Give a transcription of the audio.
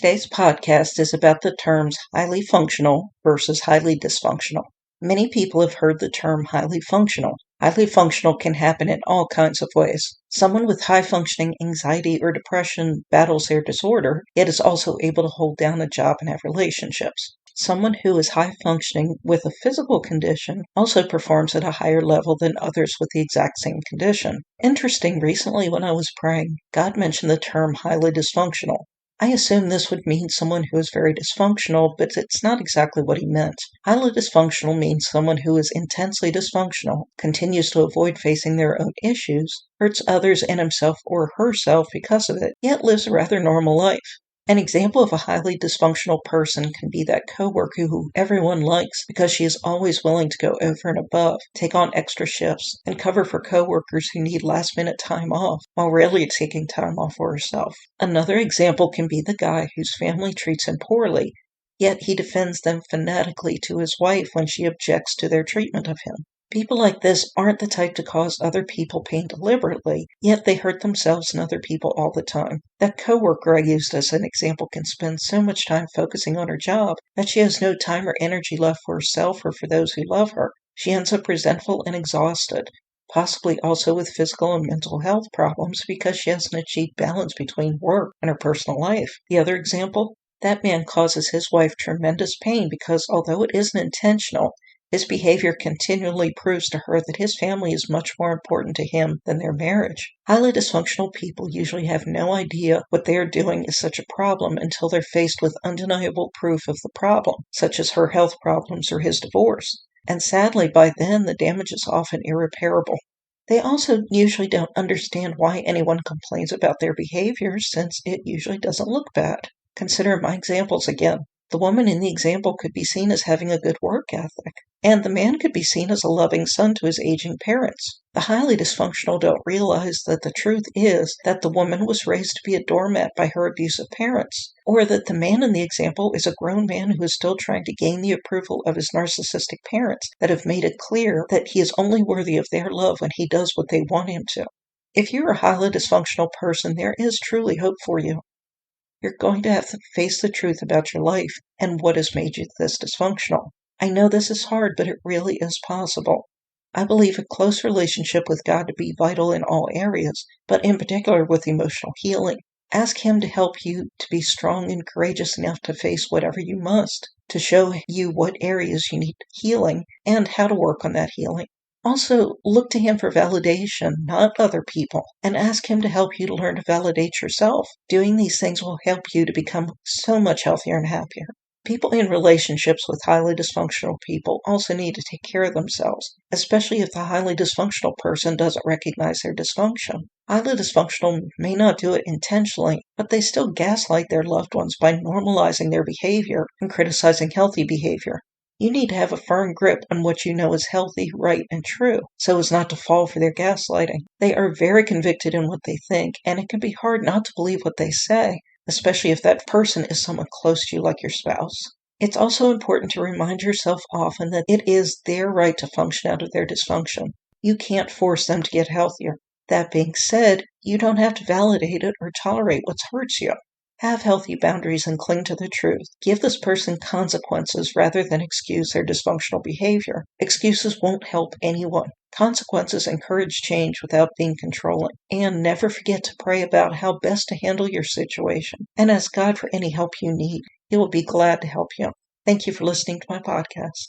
Today's podcast is about the terms highly functional versus highly dysfunctional. Many people have heard the term highly functional. Highly functional can happen in all kinds of ways. Someone with high functioning anxiety or depression battles their disorder, yet is also able to hold down a job and have relationships. Someone who is high functioning with a physical condition also performs at a higher level than others with the exact same condition. Interesting, recently when I was praying, God mentioned the term highly dysfunctional. I assumed this would mean someone who is very dysfunctional, but it's not exactly what he meant. Highly dysfunctional means someone who is intensely dysfunctional, continues to avoid facing their own issues, hurts others and himself or herself because of it, yet lives a rather normal life. An example of a highly dysfunctional person can be that coworker who everyone likes because she is always willing to go over and above, take on extra shifts, and cover for coworkers who need last-minute time off, while rarely taking time off for herself. Another example can be the guy whose family treats him poorly, yet he defends them fanatically to his wife when she objects to their treatment of him. People like this aren't the type to cause other people pain deliberately, yet they hurt themselves and other people all the time. That coworker I used as an example can spend so much time focusing on her job that she has no time or energy left for herself or for those who love her. She ends up resentful and exhausted, possibly also with physical and mental health problems because she hasn't achieved balance between work and her personal life. The other example? That man causes his wife tremendous pain because although it isn't intentional, his behavior continually proves to her that his family is much more important to him than their marriage. Highly dysfunctional people usually have no idea what they are doing is such a problem until they're faced with undeniable proof of the problem, such as her health problems or his divorce. And sadly, by then, the damage is often irreparable. They also usually don't understand why anyone complains about their behavior, since it usually doesn't look bad. Consider my examples again. The woman in the example could be seen as having a good work ethic, and the man could be seen as a loving son to his aging parents. The highly dysfunctional don't realize that the truth is that the woman was raised to be a doormat by her abusive parents, or that the man in the example is a grown man who is still trying to gain the approval of his narcissistic parents that have made it clear that he is only worthy of their love when he does what they want him to. If you're a highly dysfunctional person, there is truly hope for you. You're going to have to face the truth about your life and what has made you this dysfunctional. I know this is hard, but it really is possible. I believe a close relationship with God to be vital in all areas, but in particular with emotional healing. Ask Him to help you to be strong and courageous enough to face whatever you must, to show you what areas you need healing and how to work on that healing. Also, look to Him for validation, not other people, and ask Him to help you to learn to validate yourself. Doing these things will help you to become so much healthier and happier. People in relationships with highly dysfunctional people also need to take care of themselves, especially if the highly dysfunctional person doesn't recognize their dysfunction. Highly dysfunctional may not do it intentionally, but they still gaslight their loved ones by normalizing their behavior and criticizing healthy behavior. You need to have a firm grip on what you know is healthy, right, and true, so as not to fall for their gaslighting. They are very convicted in what they think, and it can be hard not to believe what they say, especially if that person is someone close to you like your spouse. It's also important to remind yourself often that it is their right to function out of their dysfunction. You can't force them to get healthier. That being said, you don't have to validate it or tolerate what hurts you. Have healthy boundaries and cling to the truth. Give this person consequences rather than excuse their dysfunctional behavior. Excuses won't help anyone. Consequences encourage change without being controlling. And never forget to pray about how best to handle your situation and ask God for any help you need. He will be glad to help you. Thank you for listening to my podcast.